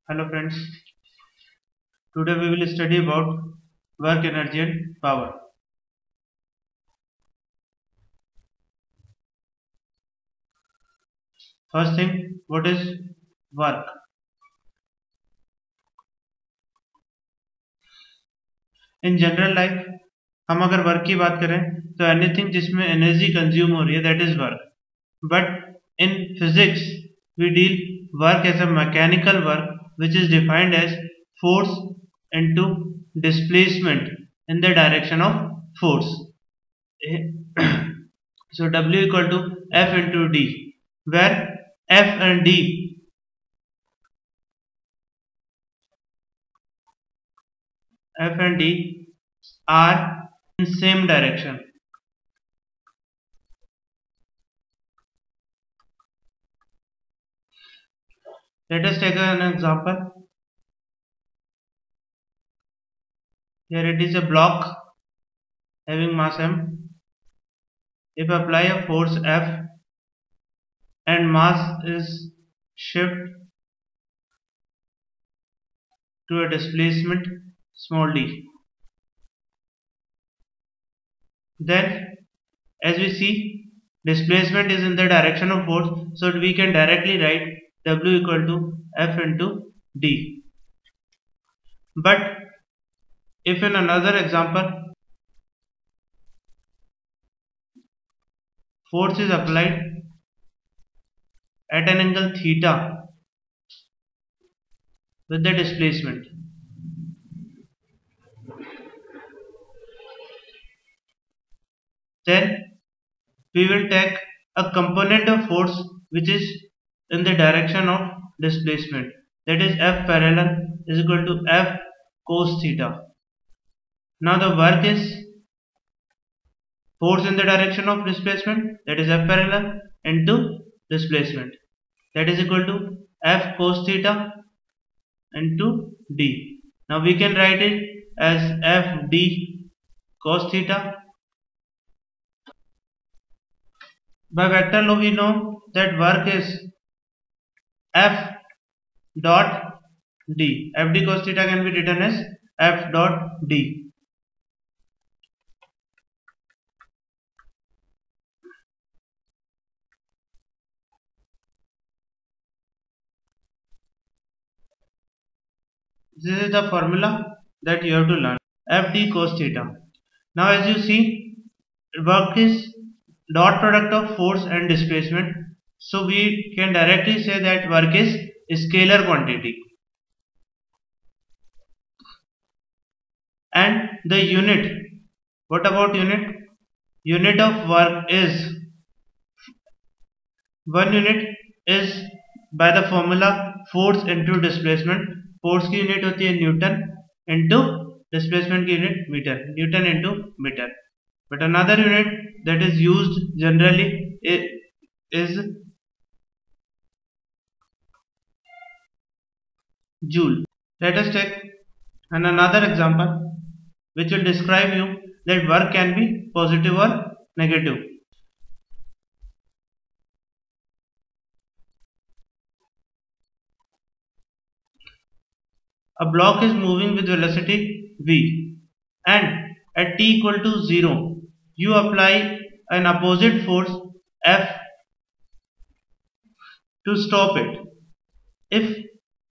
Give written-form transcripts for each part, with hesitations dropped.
Hello friends, today we will study about work, energy and power. First thing, what is work? In general life, हम अगर work की बात करें तो anything जिसमें एनर्जी कंज्यूम हो रही है that is work. But in physics we deal work as a mechanical work which is defined as force into displacement in the direction of force. So W equal to F into D, where F and D are in same direction. Let us take an example. Here it is a block having mass m. If I apply a force F and mass is shift to a displacement small d, then as we see displacement is in the direction of force, so we can directly write W equal to F into D. But if in another example force is applied at an angle theta with the displacement, then we will take a component of force which is in the direction of displacement, that is F parallel is equal to F cos theta. Now the work is force in the direction of displacement, that is F parallel, into displacement, that is equal to F cos theta into D. Now we can write it as F D cos theta. By vector law we know that work is F dot D. F D cos theta can be written as F dot D. This is the formula that you have to learn. F D cos theta. Now as you see, work is dot product of force and displacement. So we can directly say that work is scalar quantity. And the unit, what about unit? Unit of work is, one unit is by the formula force into displacement. Force की unit होती है newton into displacement की unit metre, newton into metre. But another unit that is used generally is joule. Let us take another example which will describe you that work can be positive or negative. A block is moving with velocity v, and at t equal to 0 you apply an opposite force F to stop it. If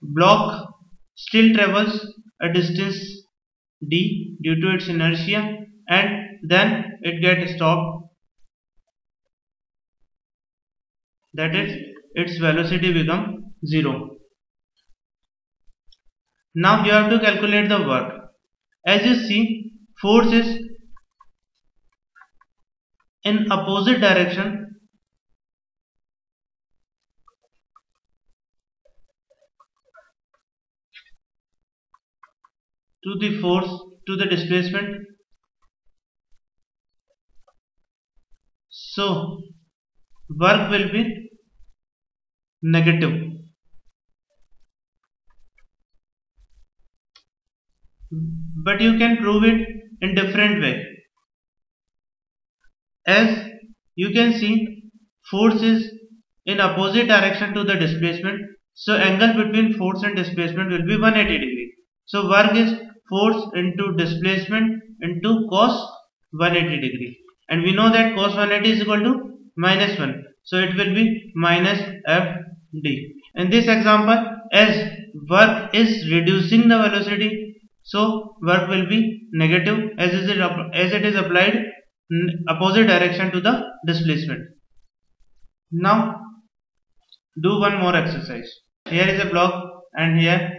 block still travels a distance d due to its inertia and then it gets stopped, that is its velocity become 0. Now you have to calculate the work. As you see, force is in opposite direction to the force, to the displacement. So work will be negative. But you can prove it in different way. As you can see, force is in opposite direction to the displacement. So angle between force and displacement will be 180 degree. So work is force into displacement into cos 180 degree. And we know that cos 180 is equal to minus 1. So it will be minus FD. In this example, as work is reducing the velocity, so work will be negative as it is applied in opposite direction to the displacement. Now do one more exercise. Here is a block and here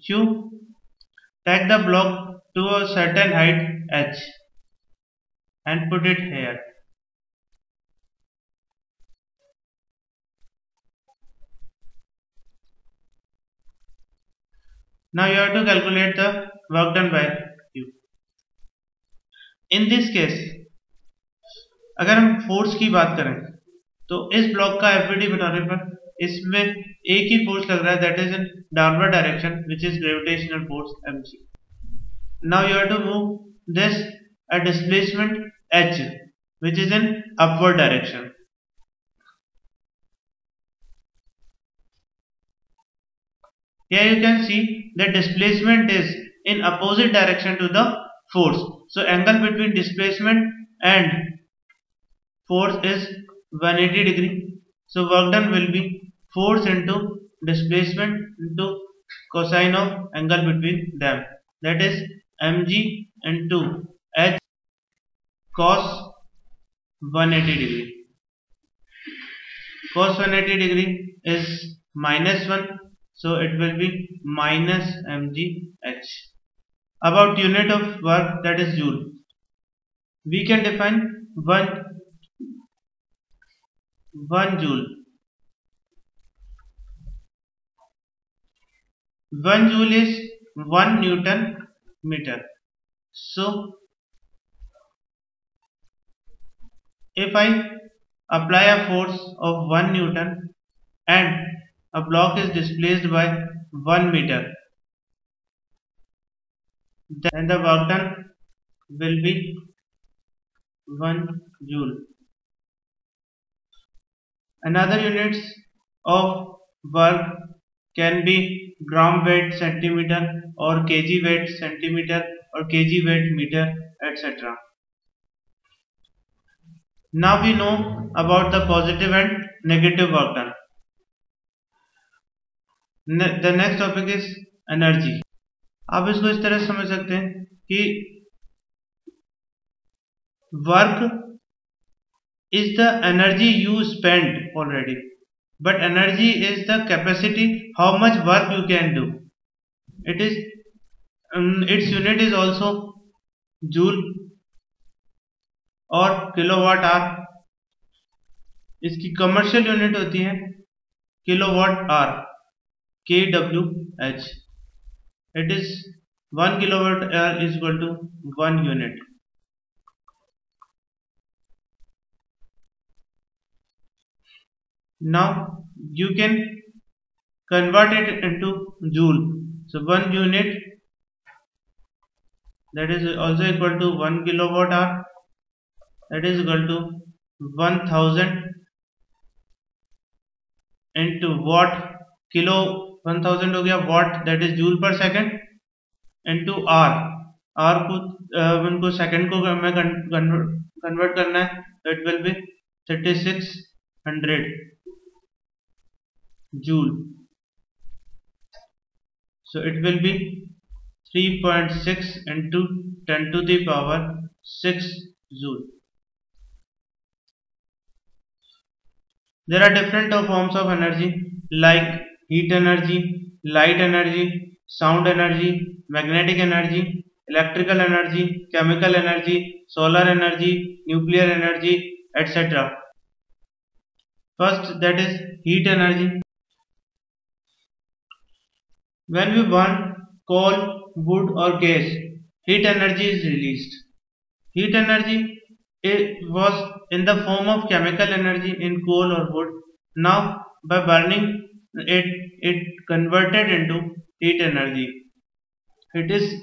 you take the block to a certain height h and put it here. Now you have to calculate the work done by you. In this case, अगर हम force की बात करें तो इस block का FBD बनाने पर इसमें एक ही फोर्स लग रहा है, that is in downward direction, which is gravitational force mg. Now you have to move this a displacement h which is in upward direction. Here you can see the displacement is in opposite direction to the force. So angle between displacement and force is 180 degree. So work done will be force into displacement into cosine of angle between them, that is mg into h cos 180 degree. Cos 180 degree is minus 1, so it will be minus mgh. About unit of work, that is joule, we can define 1 joule. 1 joule is 1 Newton meter. So if I apply a force of 1 Newton and a block is displaced by 1 meter, then the work done will be 1 joule. Another units of work can be gram weight centimeter or kg weight centimeter or kg weight meter, etc. Now we know about the positive and negative work done. The next topic is energy. आप इसको इस तरह समझ सकते हैं कि work is the energy you spend already, but energy is the capacity, how much work you can do. It is its unit is also joule और kilowatt hour. इसकी कमर्शियल यूनिट होती है kilowatt hour, kWh. It is 1 kilowatt hour is equal to 1 unit. Now you can convert it into joule. So 1 unit, that is also equal to 1 kilowatt hour, that is equal to 1000 into watt. Kilo 1000 हो गया, watt that is joule per second into r को उनको second को हमें convert करना है, तो it will be 3600 joule. So it will be 3.6 into 10 to the power 6 joule. There are different forms of energy like heat energy, light energy, sound energy, magnetic energy, electrical energy, chemical energy, solar energy, nuclear energy, etc. First, that is heat energy. When we burn coal, wood or gas, heat energy is released. Heat energy was in the form of chemical energy in coal or wood. Now by burning it converted into heat energy. It is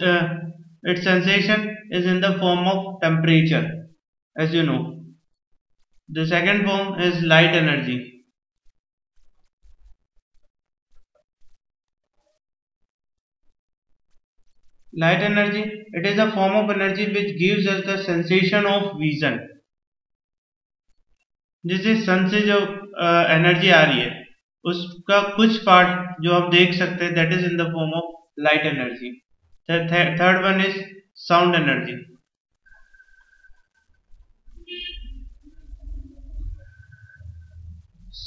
its sensation is in the form of temperature, as you know. The second form is light energy. Light energy, it is a form of energy which gives us the sensation of vision. जैसे सन से जो energy आ रही है उसका कुछ part जो आप देख सकते हैं, that is in the form of light energy. Third one is sound energy.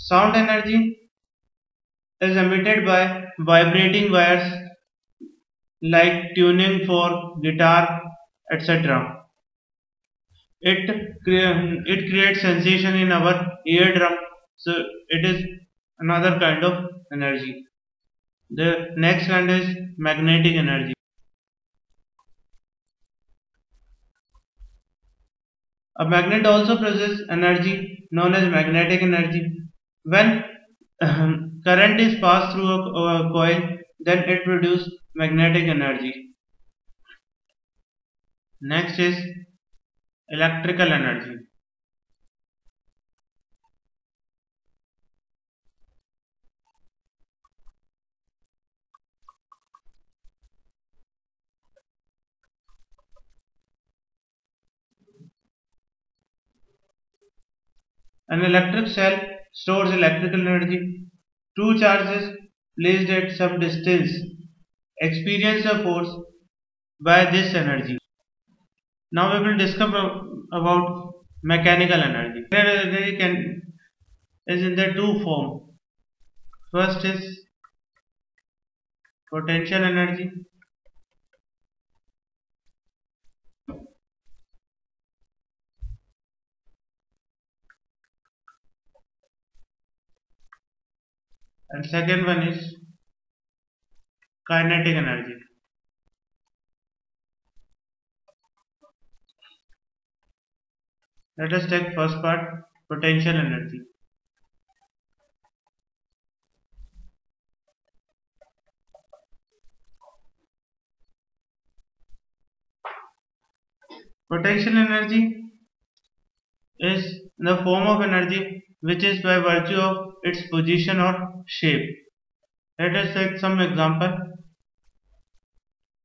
Sound energy is emitted by vibrating wires like tuning for guitar, etc. It creates sensation in our eardrum, so it is another kind of energy. The next kind is magnetic energy. A magnet also produces energy known as magnetic energy. When current is passed through a coil, then it produces magnetic energy. Next is electrical energy. An electric cell stores electrical energy. Two charges placed at some distance experience a force by this energy. Now we will discuss about mechanical energy. Energy is in the two forms. First is potential energy. And second one is kinetic energy. Let us take first part, potential energy. Potential energy is the form of energy which is by virtue of its position or shape. Let us take some example.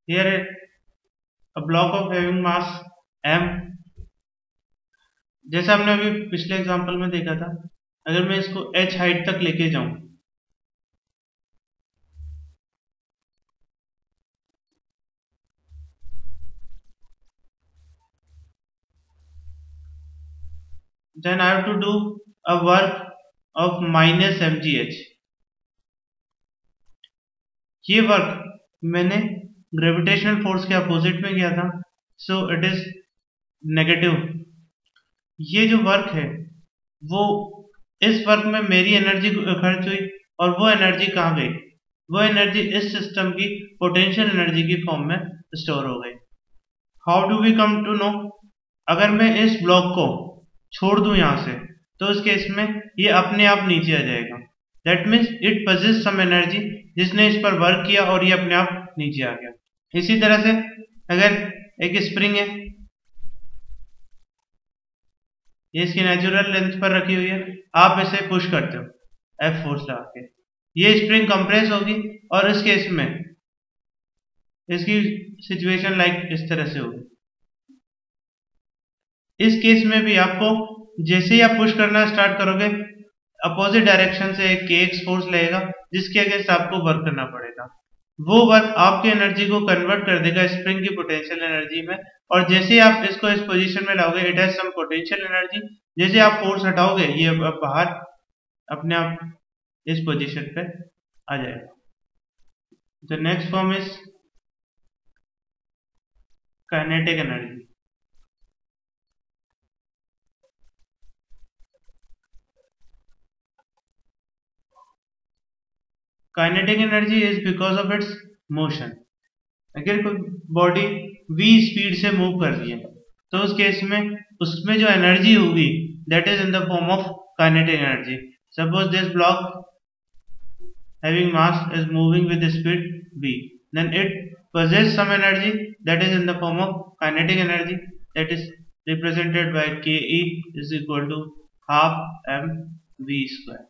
Here a block of having mass m. जैसा हमने अभी पिछले example में देखा था, अगर मैं इसको h हाइट तक लेके जाऊं, then I have to do a work of minus mgh. ये वर्क मैंने ग्रेविटेशनल फोर्स के अपोजिट में किया था, सो इट इज नेगेटिव. ये जो वर्क है वो इस वर्क में मेरी एनर्जी खर्च हुई, और वो एनर्जी कहाँ गई? वो एनर्जी इस सिस्टम की पोटेंशियल एनर्जी की फॉर्म में स्टोर हो गई. How do we come to know? अगर मैं इस ब्लॉक को छोड़ दूं यहां से, तो उस केस में ये अपने आप नीचे आ जाएगा. That means it possesses some energy जिसने इस पर वर्क किया और ये अपने आप नीचे आ गया. इसी तरह से अगर एक स्प्रिंग है, ये इसकी नेचुरल लेंथ पर रखी हुई है, आप इसे पुश करते हो एफ फोर्स लगा के, ये स्प्रिंग कंप्रेस होगी और इस केस में इसकी सिचुएशन लाइक इस तरह से होगी. इस केस में भी आपको जैसे ही आप पुश करना स्टार्ट करोगे, अपोजिट डायरेक्शन से एक kx फोर्स लगेगा जिसके अगेंस्ट आपको वर्क करना पड़ेगा. वो वर्क आपकी एनर्जी को कन्वर्ट कर देगा स्प्रिंग की पोटेंशियल एनर्जी में, और जैसे ही आप इसको इस पोजीशन में लाओगे, it has some potential energy. जैसे आप फोर्स हटाओगे, ये बाहर अपने आप इस पोजीशन पे आ जाएगा. The next form is kinetic energy. Kinetic energy is because of its motion. अगर कोई बॉडी v स्पीड से मूव कर रही है, तो उस केस में उसमें जो एनर्जी होगी that is in the form of kinetic energy. Suppose this block having mass is moving with the speed v, then it possess some energy that is in the form of kinetic energy that is represented by Ke is equal to half mv square.